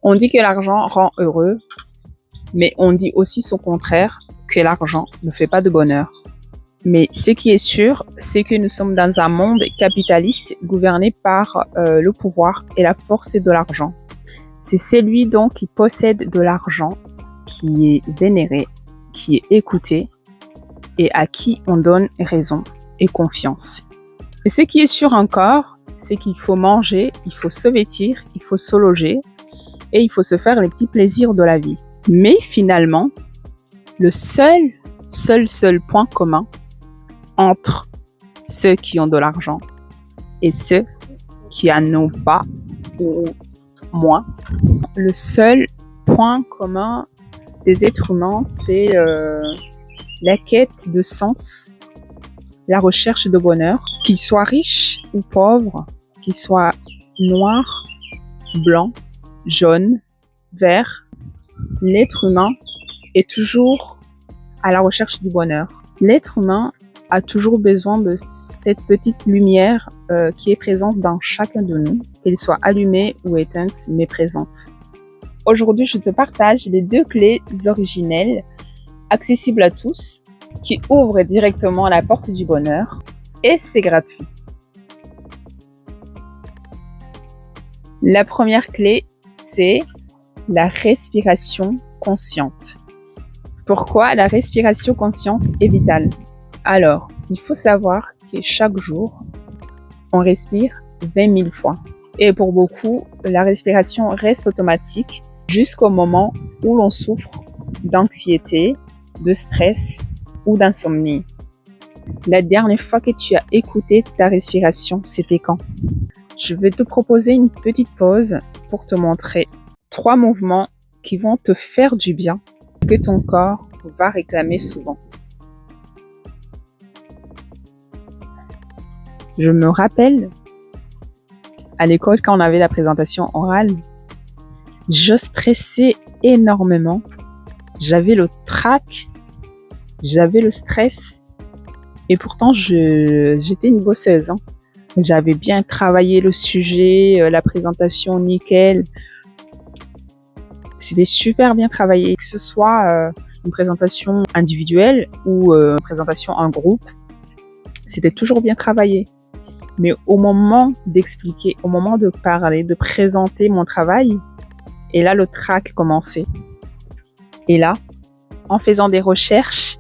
On dit que l'argent rend heureux, mais on dit aussi son contraire, que l'argent ne fait pas de bonheur. Mais ce qui est sûr, c'est que nous sommes dans un monde capitaliste gouverné par le pouvoir et la force de l'argent. C'est celui donc qui possède de l'argent, qui est vénéré, qui est écouté et à qui on donne raison et confiance. Et ce qui est sûr encore, c'est qu'il faut manger, il faut se vêtir, il faut se loger et il faut se faire les petits plaisirs de la vie. Mais finalement, le seul point commun entre ceux qui ont de l'argent et ceux qui en ont pas ou moins, le seul point commun des êtres humains, c'est la quête de sens, la recherche de bonheur, qu'ils soient riches ou pauvres, qu'ils soient noirs, blancs, jaunes, verts. L'être humain est toujours à la recherche du bonheur. L'être humain a toujours besoin de cette petite lumière qui est présente dans chacun de nous, qu'elle soit allumée ou éteinte, mais présente. Aujourd'hui, je te partage les 2 clés originelles, accessibles à tous, qui ouvrent directement la porte du bonheur, et c'est gratuit. La première clé, c'est la respiration consciente. Pourquoi la respiration consciente est vitale? Alors, il faut savoir que chaque jour, on respire 20 000 fois. Et pour beaucoup, la respiration reste automatique jusqu'au moment où l'on souffre d'anxiété, de stress ou d'insomnie. La dernière fois que tu as écouté ta respiration, c'était quand? Je vais te proposer une petite pause pour te montrer 3 mouvements qui vont te faire du bien, que ton corps va réclamer souvent. Je me rappelle, à l'école, quand on avait la présentation orale, je stressais énormément. J'avais le trac, j'avais le stress. Et pourtant, j'étais une bosseuse. J'avais bien travaillé le sujet, la présentation nickel. C'était super bien travaillé, que ce soit une présentation individuelle ou une présentation en groupe. C'était toujours bien travaillé. Mais au moment d'expliquer, au moment de parler, de présenter mon travail, et là, le trac commençait. Et là, en faisant des recherches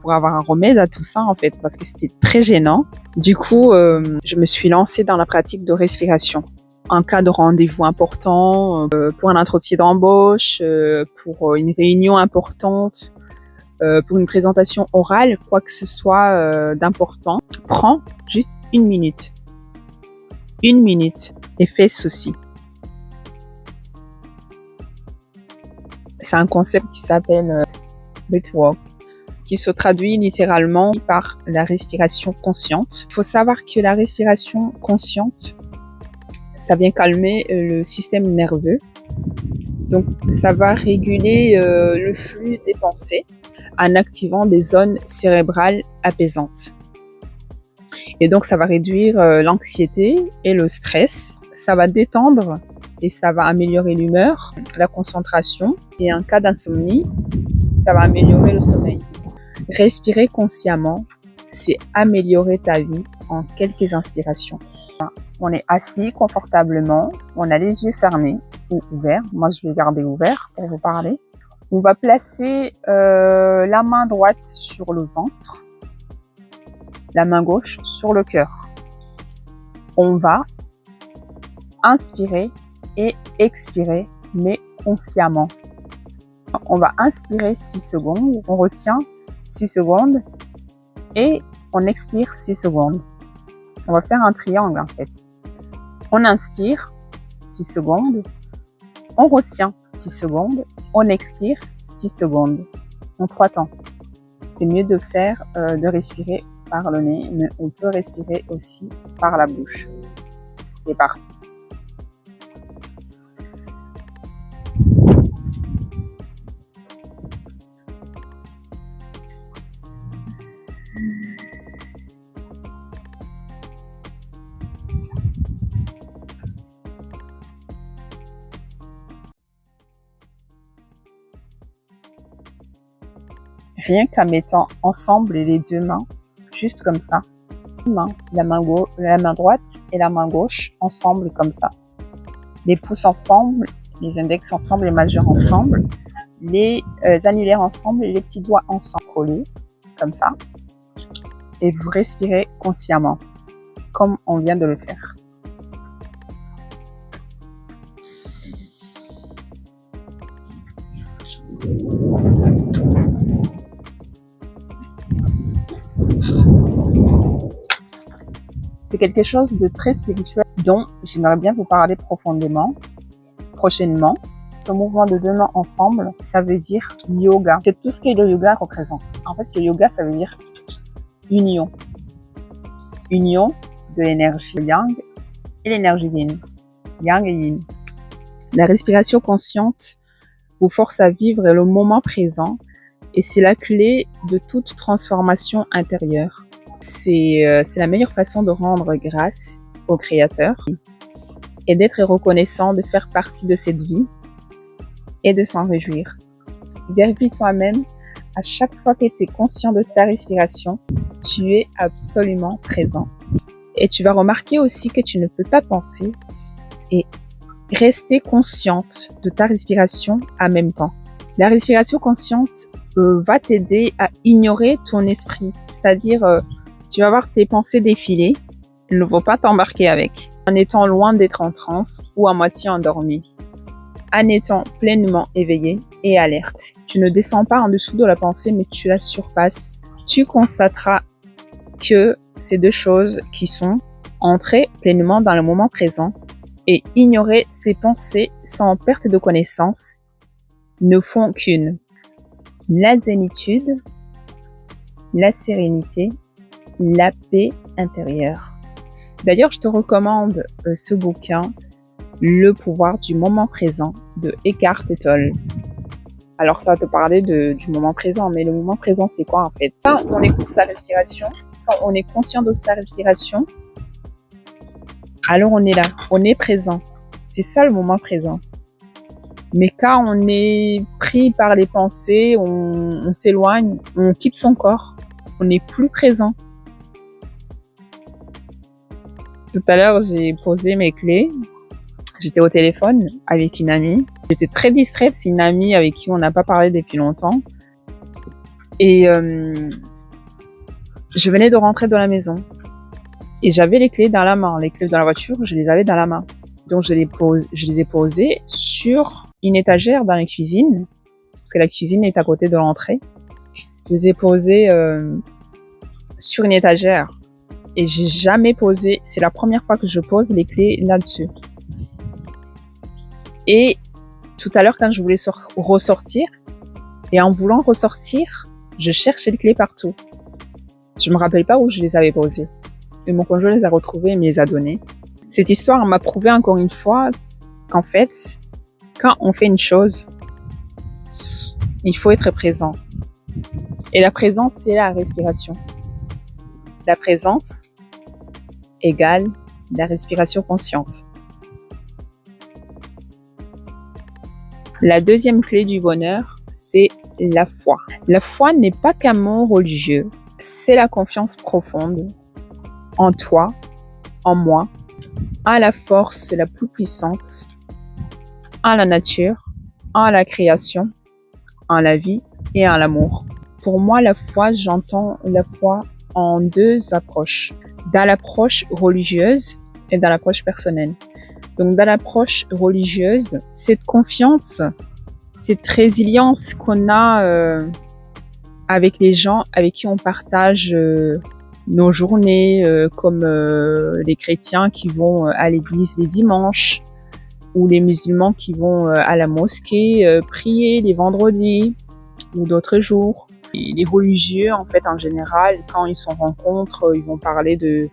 pour avoir un remède à tout ça, en fait, parce que c'était très gênant, du coup, je me suis lancée dans la pratique de respiration. En cas de rendez-vous important, pour un entretien d'embauche, pour une réunion importante, pour une présentation orale, quoi que ce soit d'important, prends juste 1 minute. 1 minute et fais ceci. C'est un concept qui s'appelle breathwork, qui se traduit littéralement par la respiration consciente. Il faut savoir que la respiration consciente, ça vient calmer le système nerveux. Donc, ça va réguler le flux des pensées en activant des zones cérébrales apaisantes. Et donc, ça va réduire l'anxiété et le stress. Ça va détendre et ça va améliorer l'humeur, la concentration. Et en cas d'insomnie, ça va améliorer le sommeil. Respirer consciemment, c'est améliorer ta vie en quelques inspirations. On est assis confortablement, on a les yeux fermés ou ouverts. Moi, je vais garder ouvert pour vous parler. On va placer la main droite sur le ventre, la main gauche sur le cœur. On va inspirer et expirer, mais consciemment. On va inspirer 6 secondes, on retient 6 secondes et on expire 6 secondes. On va faire un triangle en fait. On inspire 6 secondes, on retient 6 secondes, on expire 6 secondes en 3 temps. C'est mieux de faire, de respirer par le nez, mais on peut respirer aussi par la bouche. C'est parti. rien qu'en mettant ensemble les deux mains, juste comme ça. La main droite et la main gauche ensemble comme ça. Les pouces ensemble, les index ensemble, les majeurs ensemble, les annulaires ensemble et les petits doigts ensemble collés comme ça. Et vous respirez consciemment, comme on vient de le faire. C'est quelque chose de très spirituel dont j'aimerais bien vous parler profondément, prochainement. Ce mouvement de deux mains ensemble, ça veut dire yoga. C'est tout ce que le yoga représente. En fait, le yoga, ça veut dire union. Union de l'énergie yang et l'énergie yin. Yang et yin. La respiration consciente vous force à vivre le moment présent et c'est la clé de toute transformation intérieure. C'est la meilleure façon de rendre grâce au Créateur et d'être reconnaissant de faire partie de cette vie et de s'en réjouir. Vérifie toi-même, à chaque fois que tu es conscient de ta respiration, tu es absolument présent. Et tu vas remarquer aussi que tu ne peux pas penser et rester consciente de ta respiration en même temps. La respiration consciente va t'aider à ignorer ton esprit, c'est-à-dire tu vas voir tes pensées défiler, il ne faut pas t'embarquer avec, en étant loin d'être en transe ou à moitié endormi, en étant pleinement éveillé et alerte. Tu ne descends pas en dessous de la pensée, mais tu la surpasses. Tu constateras que ces deux choses qui sont entrer pleinement dans le moment présent et ignorer ces pensées sans perte de connaissance ne font qu'une. La zénitude, la sérénité, la paix intérieure. D'ailleurs, je te recommande ce bouquin, Le pouvoir du moment présent de Eckhart Tolle. Alors, ça va te parler du moment présent, mais le moment présent, c'est quoi en fait? Quand on écoute sa respiration, quand on est conscient de sa respiration, alors on est là, on est présent. C'est ça le moment présent. Mais quand on est pris par les pensées, on s'éloigne, on quitte son corps, on n'est plus présent. Tout à l'heure, j'ai posé mes clés. J'étais au téléphone avec une amie. J'étais très distraite, c'est une amie avec qui on n'a pas parlé depuis longtemps. Et je venais de rentrer dans la maison. Et j'avais les clés dans la main. Les clés dans la voiture, je les avais dans la main. Donc je les ai posées sur une étagère dans la cuisine. Parce que la cuisine est à côté de l'entrée. Je les ai posées sur une étagère. Et j'ai jamais posé, c'est la première fois que je pose les clés là-dessus. Et tout à l'heure, quand je voulais ressortir, et en voulant ressortir, je cherchais les clés partout. Je me rappelle pas où je les avais posées. Et mon conjoint les a retrouvées et me les a données. Cette histoire m'a prouvé encore une fois qu'en fait, quand on fait une chose, il faut être présent. Et la présence, c'est la respiration. La présence égale la respiration consciente. La deuxième clé du bonheur, c'est la foi. La foi n'est pas qu'un mot religieux, c'est la confiance profonde en toi, en moi, en la force la plus puissante, en la nature, en la création, en la vie et en l'amour. Pour moi, la foi, j'entends la foi en deux approches. Dans l'approche religieuse et dans l'approche personnelle. Donc, dans l'approche religieuse, cette confiance, cette résilience qu'on a avec les gens avec qui on partage nos journées, comme les chrétiens qui vont à l'église les dimanches, ou les musulmans qui vont à la mosquée prier les vendredis ou d'autres jours. Et les religieux, en fait, en général, quand ils se rencontrent, ils vont parler de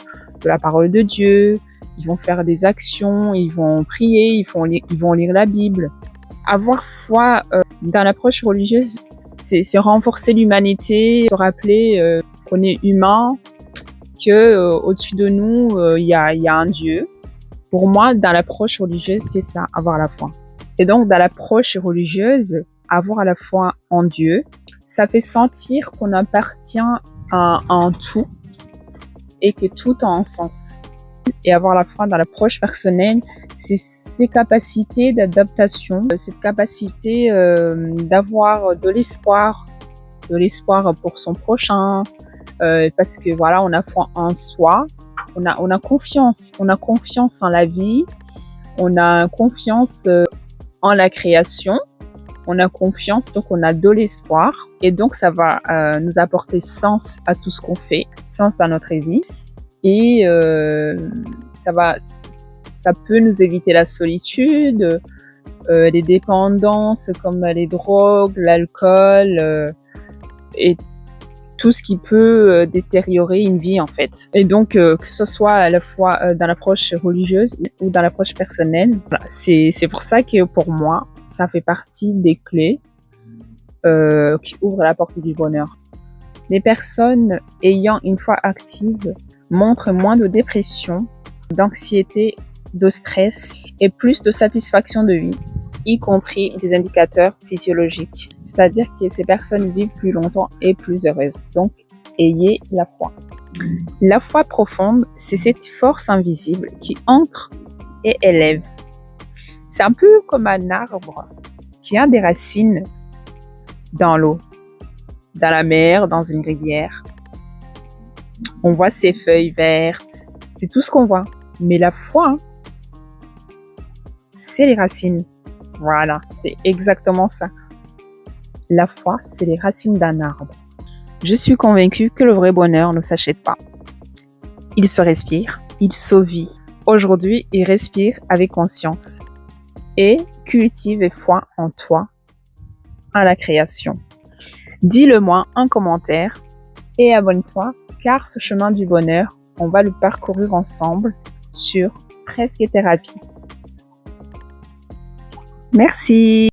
la parole de Dieu, ils vont faire des actions, ils vont prier, ils vont lire la Bible. Avoir foi dans l'approche religieuse, c'est renforcer l'humanité, se rappeler qu'on est humain, que au-dessus de nous, il y a un Dieu. Pour moi, dans l'approche religieuse, c'est ça, avoir la foi. Et donc, dans l'approche religieuse, avoir la foi en Dieu, Ça fait sentir qu'on appartient à un tout et que tout a un sens. Et avoir la foi dans l'approche personnelle, c'est ces capacités d'adaptation, cette capacité d'avoir de l'espoir pour son prochain, parce que voilà, on a foi en soi, on a confiance en la vie, on a confiance en la création, on a confiance, donc on a de l'espoir, et donc ça va nous apporter sens à tout ce qu'on fait, sens dans notre vie. Et ça peut nous éviter la solitude, les dépendances comme les drogues, l'alcool et tout ce qui peut détériorer une vie en fait. Et donc que ce soit à la fois dans l'approche religieuse ou dans l'approche personnelle, voilà, c'est pour ça que pour moi ça fait partie des clés qui ouvrent la porte du bonheur. Les personnes ayant une foi active montrent moins de dépression, d'anxiété, de stress et plus de satisfaction de vie, y compris des indicateurs physiologiques. C'est-à-dire que ces personnes vivent plus longtemps et plus heureuses. Donc, ayez la foi. La foi profonde, c'est cette force invisible qui ancre et élève. C'est un peu comme un arbre qui a des racines dans l'eau, dans la mer, dans une rivière. On voit ses feuilles vertes, c'est tout ce qu'on voit. Mais la foi, c'est les racines. Voilà, c'est exactement ça. La foi, c'est les racines d'un arbre. Je suis convaincue que le vrai bonheur ne s'achète pas. Il se respire, il se vit. Aujourd'hui, il respire avec conscience. Et cultive foi en toi, à la création. Dis-le-moi en commentaire et abonne-toi, car ce chemin du bonheur, on va le parcourir ensemble sur Presque Thérapie. Merci.